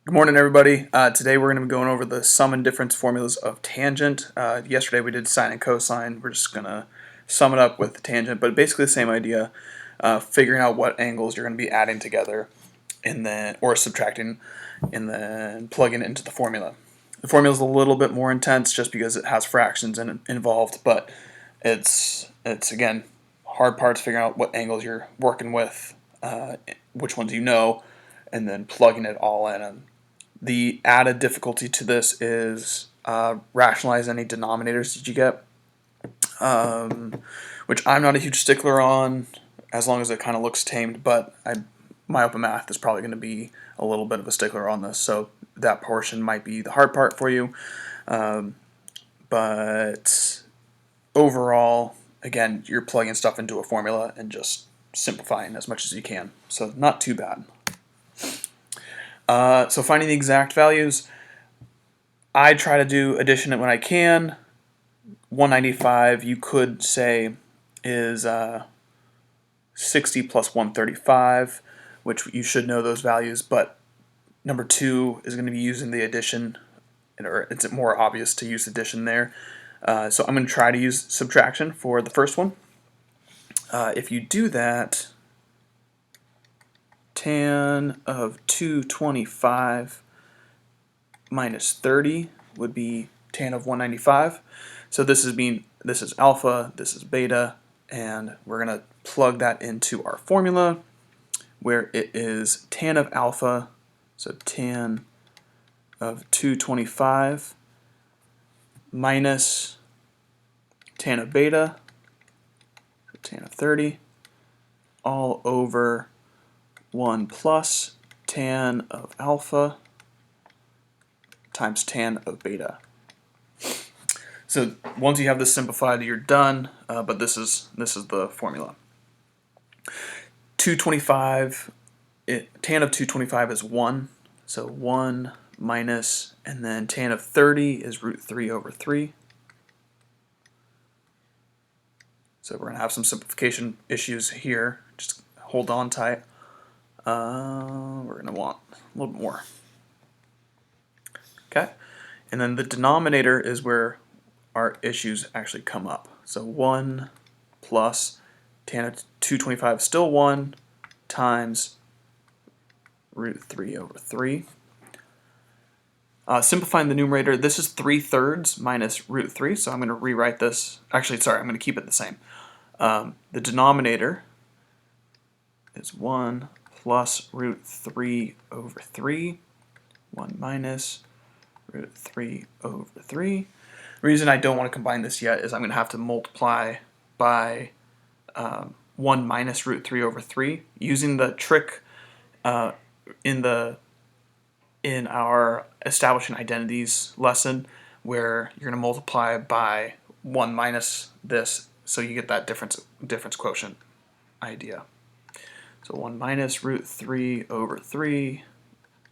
Good morning, everybody. Today we're going to be going over the sum and difference formulas of tangent. Yesterday we did sine and cosine. We're just going to sum it up with the tangent, but basically the same idea, figuring out what angles you're going to be adding together or subtracting, and then plugging it into the formula. The formula is a little bit more intense just because it has fractions involved, but it's again, hard parts figuring out what angles you're working with, which ones you know, and then plugging it all in. The added difficulty to this is rationalize any denominators that you get, which I'm not a huge stickler on as long as it kind of looks tamed, but my open math is probably going to be a little bit of a stickler on this, so that portion might be the hard part for you. But overall, again, you're plugging stuff into a formula and just simplifying as much as you can, so not too bad. So finding the exact values, I try to do addition when I can. 195, you could say, is 60 plus 135, which you should know those values, but number 2 is going to be using the addition, or it's more obvious to use addition there. So I'm going to try to use subtraction for the first one. If you do that, tan of 225 minus 30 would be tan of 195. So this is alpha, this is beta, and we're going to plug that into our formula where it is tan of alpha, so tan of 225 minus tan of beta, so tan of 30, all over 1 plus tan of alpha times tan of beta. So once you have this simplified, you're done, but this is the formula. 225, tan of 225 is 1, so 1 minus, and then tan of 30 is root 3 over 3. So we're going to have some simplification issues here. Just hold on tight. We're going to want a little bit more. Okay, and then the denominator is where our issues actually come up. So 1 plus tan of 225 is still 1 times root 3 over 3. Simplifying the numerator, this is 3/3 minus root 3, so I'm going to rewrite this. Actually, sorry, I'm going to keep it the same. The denominator is 1 plus root 3 over 3, 1 minus root 3 over 3. The reason I don't want to combine this yet is I'm going to have to multiply by 1 minus root 3 over 3, using the trick in our establishing identities lesson where you're going to multiply by 1 minus this, so you get that difference quotient idea. So 1 minus root 3 over 3,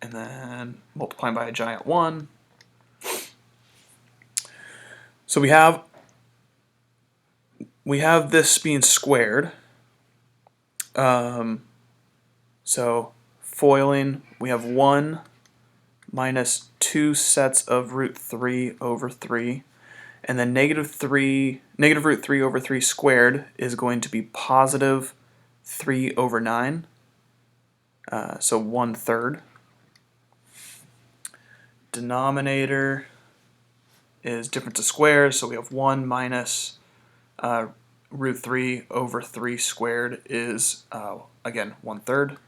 and then multiplying by a giant 1. So we have this being squared. So foiling, we have 1 minus 2 sets of root 3 over 3, and then negative root 3 over 3 squared is going to be positive 3 over 9, so 1/3. Denominator is difference of squares, so we have 1 minus root 3 over 3 squared is, again, 1/3.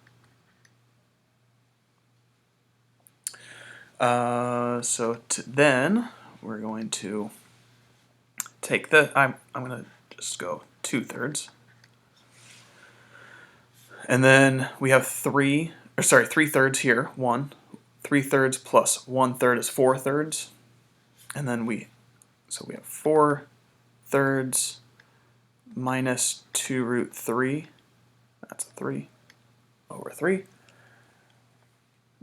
Then we're going to take the, I'm going to just go 2/3. And then we have 3/3 here, 1. 3/3 plus 1/3 is 4/3. And then we have 4/3 minus 2 root 3. That's a 3 over 3.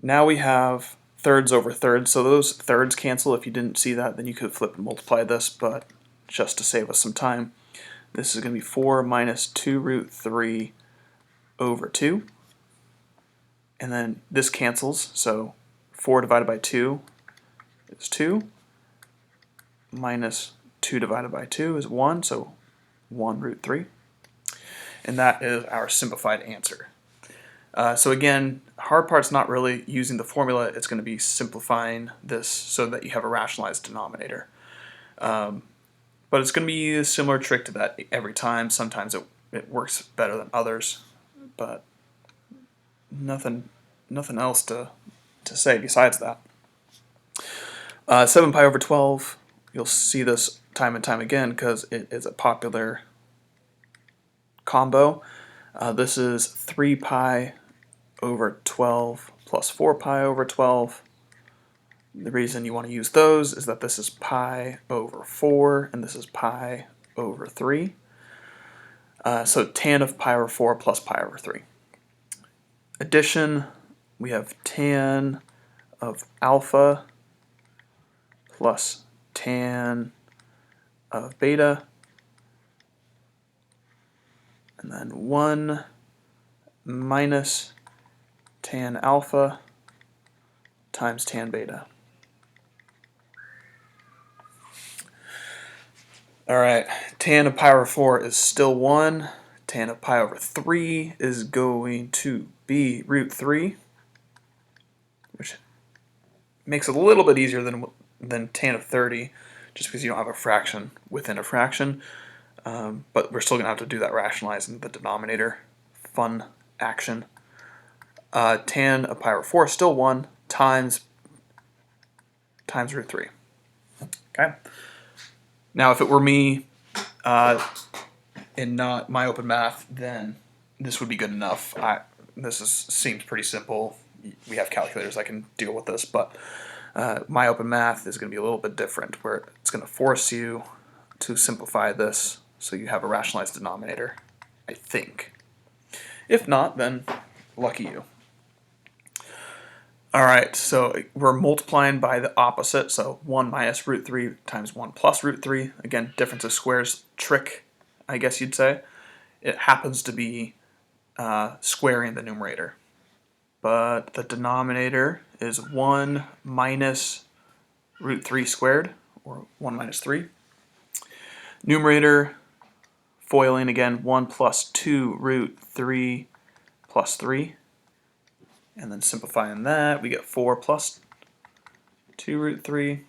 Now we have thirds over thirds, so those thirds cancel. If you didn't see that, then you could flip and multiply this, but just to save us some time, this is going to be 4 minus 2 root 3 over 2. And then this cancels, so 4 divided by 2 is 2, minus 2 divided by 2 is 1, so 1 root 3. And that is our simplified answer. So again, hard part's not really using the formula, it's going to be simplifying this so that you have a rationalized denominator. But it's going to be a similar trick to that every time. Sometimes it works better than others, but nothing else to say besides that. 7 pi over 12, you'll see this time and time again because it is a popular combo. This is 3 pi over 12 plus 4 pi over 12. The reason you want to use those is that this is pi over 4 and this is pi over 3. So tan of pi over 4 plus pi over 3. Addition, we have tan of alpha plus tan of beta, and then 1 minus tan alpha times tan beta. Alright, tan of pi over 4 is still 1. Tan of pi over 3 is going to be root 3, which makes it a little bit easier than tan of 30, just because you don't have a fraction within a fraction. But we're still going to have to do that rationalizing the denominator. Fun action. Tan of pi over 4 is still 1 times root 3. Okay. Now, if it were me and not my open math, then this would be good enough. Seems pretty simple. We have calculators that can deal with this, but my open math is going to be a little bit different, where it's going to force you to simplify this so you have a rationalized denominator, I think. If not, then lucky you. Alright, so we're multiplying by the opposite, so 1 minus root 3 times 1 plus root 3. Again, difference of squares trick, I guess you'd say. It happens to be squaring the numerator. But the denominator is 1 minus root 3 squared, or 1 minus 3. Numerator, foiling again, 1 plus 2 root 3 plus 3. And then simplifying that, we get 4 plus 2 root 3,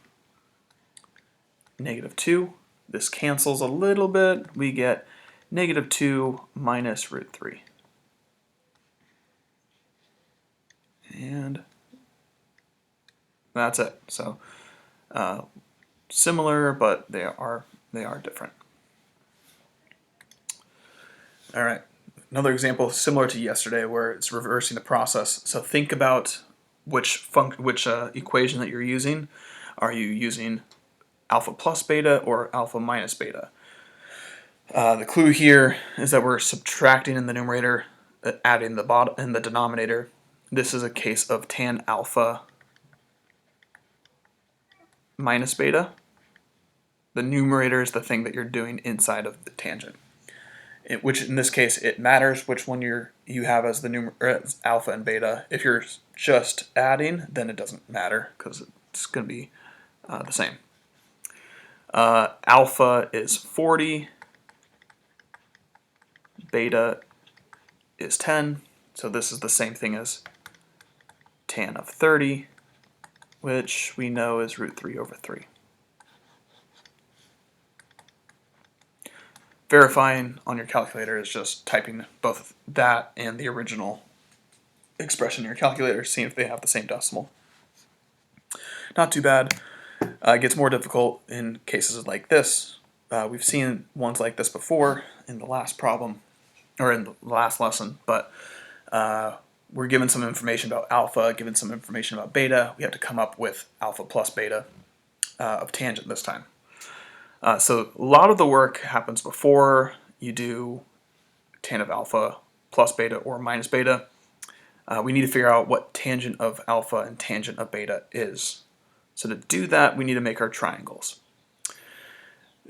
negative 2. This cancels a little bit. We get negative 2 minus root 3. And that's it. So similar, but they are different. All right. Another example similar to yesterday where it's reversing the process. So think about which equation that you're using. Are you using alpha plus beta or alpha minus beta? The clue here is that we're subtracting in the numerator, adding the bottom in the denominator. This is a case of tan alpha minus beta. The numerator is the thing that you're doing inside of the tangent. Which in this case it matters which one you have as the as alpha and beta. If you're just adding, then it doesn't matter because it's going to be the same. Alpha is 40, beta is 10, so this is the same thing as tan of 30, which we know is root 3 over 3. Verifying on your calculator is just typing both that and the original expression in your calculator, seeing if they have the same decimal. Not too bad. It gets more difficult in cases like this. We've seen ones like this before in the last problem, or in the last lesson, but we're given some information about alpha, given some information about beta. We have to come up with alpha plus beta of tangent this time. So a lot of the work happens before you do tan of alpha plus beta or minus beta. We need to figure out what tangent of alpha and tangent of beta is. So to do that, we need to make our triangles.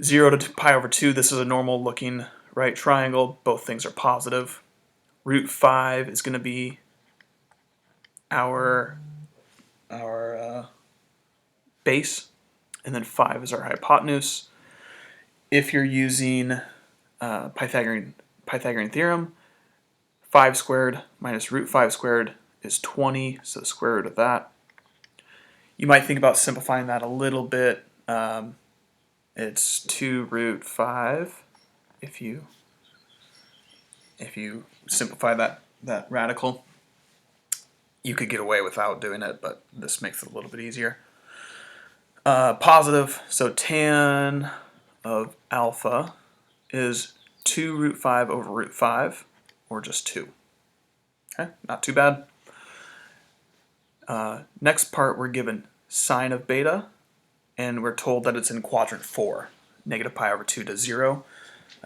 0 to pi over 2, this is a normal looking right triangle. Both things are positive. Root 5 is going to be our base, and then 5 is our hypotenuse. If you're using Pythagorean theorem, 5 squared minus root 5 squared is 20, so the square root of that. You might think about simplifying that a little bit. It's 2 root 5 if you simplify that radical. You could get away without doing it, but this makes it a little bit easier. Positive, so tan of alpha is 2 root 5 over root 5, or just 2. Okay, not too bad. Next part, we're given sine of beta, and we're told that it's in quadrant 4. Negative pi over 2 to 0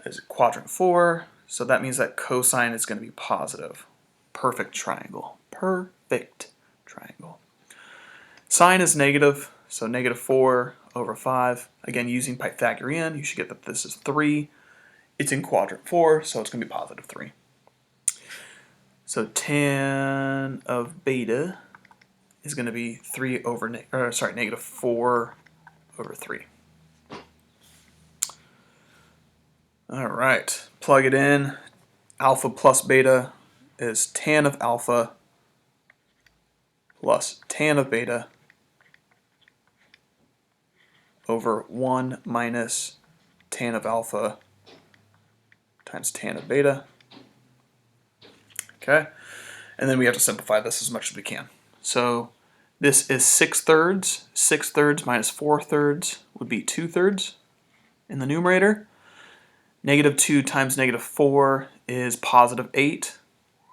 is quadrant 4, so that means that cosine is going to be positive. Perfect triangle. Perfect triangle. Sine is negative, so negative 4 over 5. Again, using Pythagorean, you should get that this is 3. It's in quadrant 4, so it's going to be positive 3. So tan of beta is going to be negative 4 over 3. All right, plug it in. Alpha plus beta is tan of alpha plus tan of beta over 1 minus tan of alpha times tan of beta. Okay, and then we have to simplify this as much as we can. So this is 6/3. 6/3 minus 4/3 would be 2/3 in the numerator. Negative 2 times negative 4 is positive 8.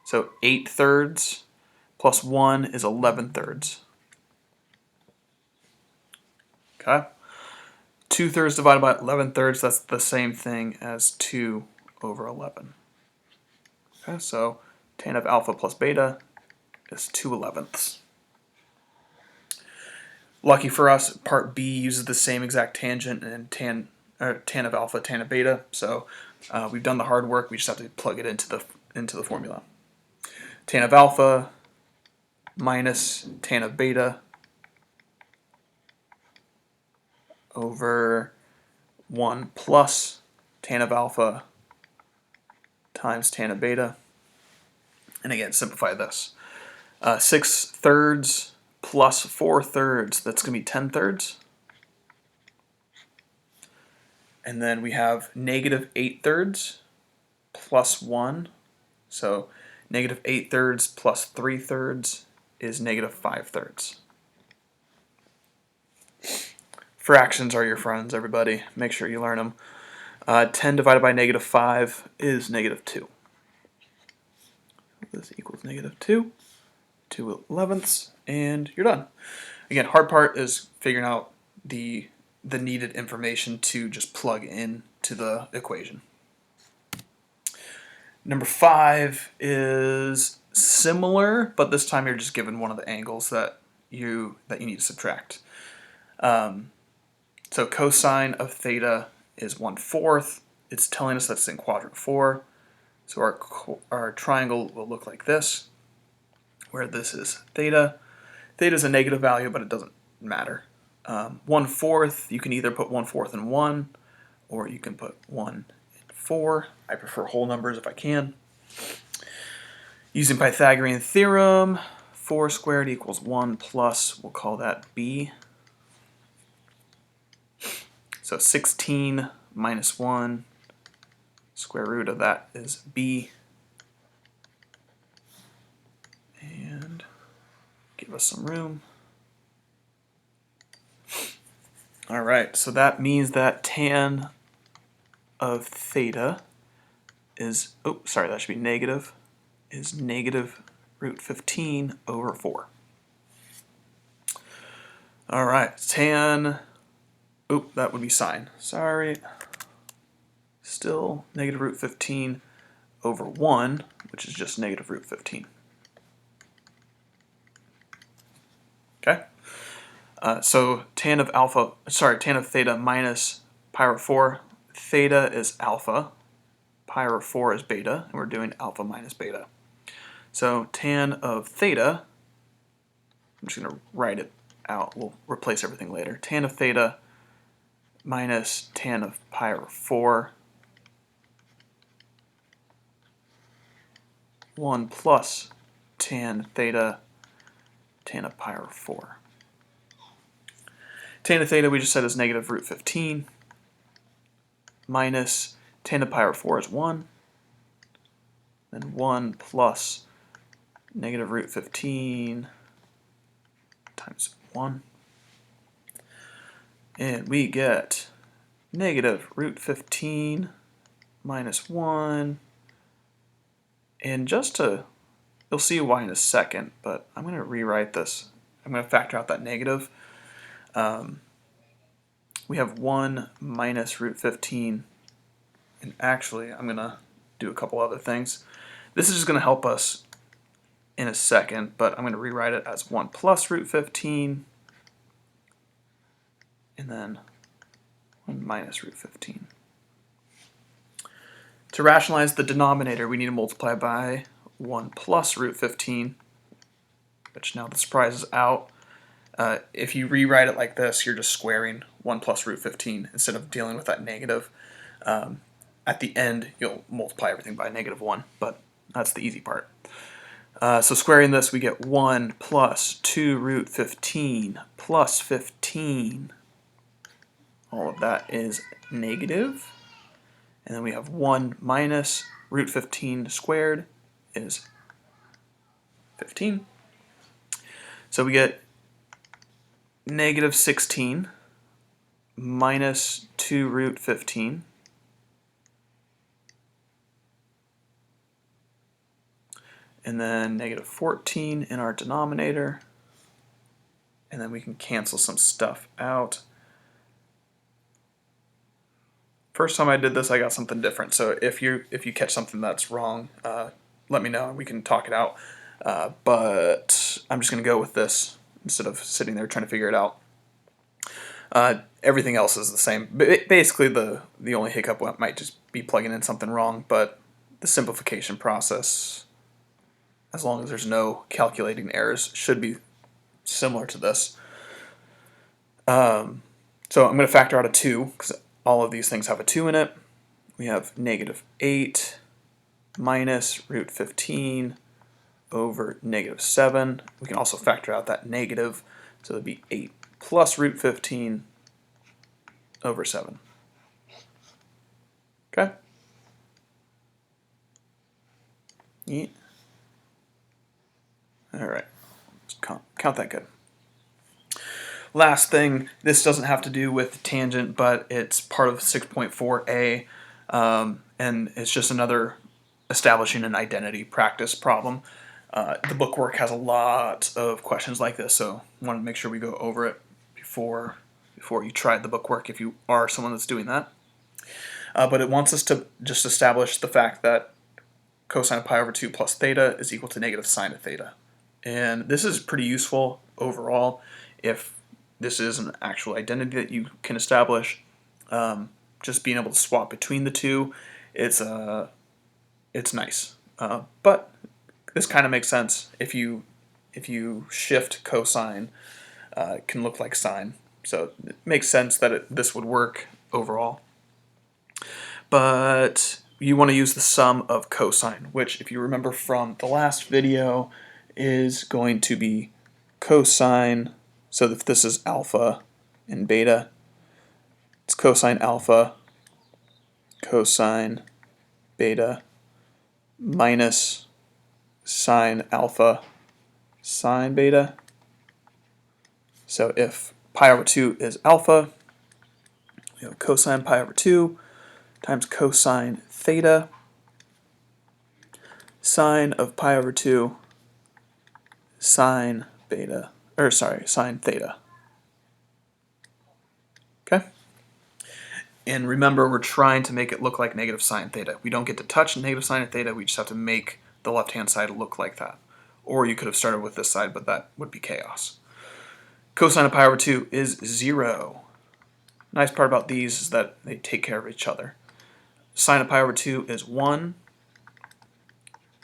So 8/3 plus 1 is 11/3. Okay. 2/3 divided by 11/3, that's the same thing as 2 over 11. Okay, so tan of alpha plus beta is 2/11. Lucky for us, part B uses the same exact tangent and tan of alpha, tan of beta. So we've done the hard work. We just have to plug it into the formula. Tan of alpha minus tan of beta over 1 plus tan of alpha times tan of beta. And again, simplify this. 6/3 plus 4/3, that's going to be 10/3. And then we have negative 8/3 plus 1. So negative 8/3 plus 3/3 is negative 5/3. Fractions are your friends, everybody. Make sure you learn them. 10 divided by negative 5 is negative 2. This equals negative 2. 2/11, and you're done. Again, hard part is figuring out the needed information to just plug in to the equation. Number 5 is similar, but this time you're just given one of the angles that you need to subtract. So cosine of theta is 1/4. It's telling us that's in quadrant 4. So our triangle will look like this, where this is theta. Theta is a negative value, but it doesn't matter. 1/4, you can either put 1/4 in 1, or you can put 1 in 4. I prefer whole numbers if I can. Using Pythagorean theorem, 4 squared equals 1 plus, we'll call that b. So 16 minus 1, square root of that is b. And give us some room. All right, so that means that tan of theta is, that should be negative, is negative root 15 over 4. All right, tan, that would be sine. Sorry. Still negative root 15 over 1, which is just negative root 15. Okay? So tan of theta minus pi over 4. Theta is alpha, pi over 4 is beta, and we're doing alpha minus beta. So tan of theta, I'm just going to write it out. We'll replace everything later. Tan of theta minus tan of pi over 4. 1 plus tan theta tan of pi over 4. Tan of theta we just said is negative root 15 minus tan of pi over 4 is 1. Then 1 plus negative root 15 times 1. And we get negative root 15 minus 1. And just to, you'll see why in a second, but I'm going to rewrite this. I'm going to factor out that negative. We have 1 minus root 15. And actually, I'm going to do a couple other things. This is just going to help us in a second, but I'm going to rewrite it as 1 plus root 15. And then 1 minus root 15. To rationalize the denominator, we need to multiply by 1 plus root 15, which now the surprise is out. If you rewrite it like this, you're just squaring 1 plus root 15 instead of dealing with that negative. At the end, you'll multiply everything by negative 1, but that's the easy part. So squaring this, we get 1 plus 2 root 15 plus 15. All of that is negative. And then we have 1 minus root 15 squared is 15. So we get negative 16 minus 2 root 15. And then negative 14 in our denominator. And then we can cancel some stuff out. First time I did this, I got something different. So if you catch something that's wrong, let me know and we can talk it out. But I'm just going to go with this instead of sitting there trying to figure it out. Everything else is the same. Basically, the only hiccup might just be plugging in something wrong, but the simplification process, as long as there's no calculating errors, should be similar to this. So I'm going to factor out a 2, because all of these things have a 2 in it. We have negative 8 minus root 15 over negative 7. We can also factor out that negative, so it would be 8 plus root 15 over 7. Okay? Yeah. All right. Let's count that good. Last thing, this doesn't have to do with tangent, but it's part of 6.4a, and it's just another establishing an identity practice problem. The bookwork has a lot of questions like this, so I want to make sure we go over it before you try the bookwork if you are someone that's doing that. But it wants us to just establish the fact that cosine of pi over 2 plus theta is equal to negative sine of theta. And this is pretty useful overall if this is an actual identity that you can establish. Just being able to swap between the two, it's nice. But this kind of makes sense if you shift cosine, it can look like sine. So it makes sense that this would work overall. But you want to use the sum of cosine, which, if you remember from the last video, is going to be cosine. So if this is alpha and beta, it's cosine alpha, cosine beta, minus sine alpha, sine beta. So if pi over 2 is alpha, we have cosine pi over 2 times cosine theta, sine of pi over 2, sine beta, sine theta. Okay? And remember, we're trying to make it look like negative sine theta. We don't get to touch negative sine of theta, we just have to make the left-hand side look like that. Or you could have started with this side, but that would be chaos. Cosine of pi over 2 is 0. Nice part about these is that they take care of each other. Sine of pi over 2 is 1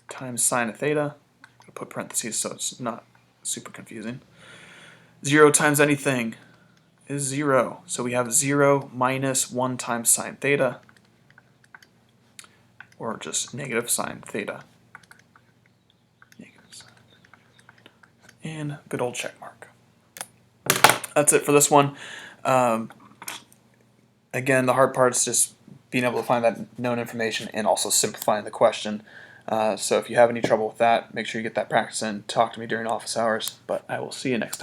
times sine of theta. I'm going to put parentheses so it's not super confusing. 0 times anything is 0. So we have 0 minus 1 times sine theta, or just negative sine theta. And good old check mark. That's it for this one. Again, the hard part is just being able to find that known information and also simplifying the question. So if you have any trouble with that, make sure you get that practice in. Talk to me during office hours, but I will see you next time.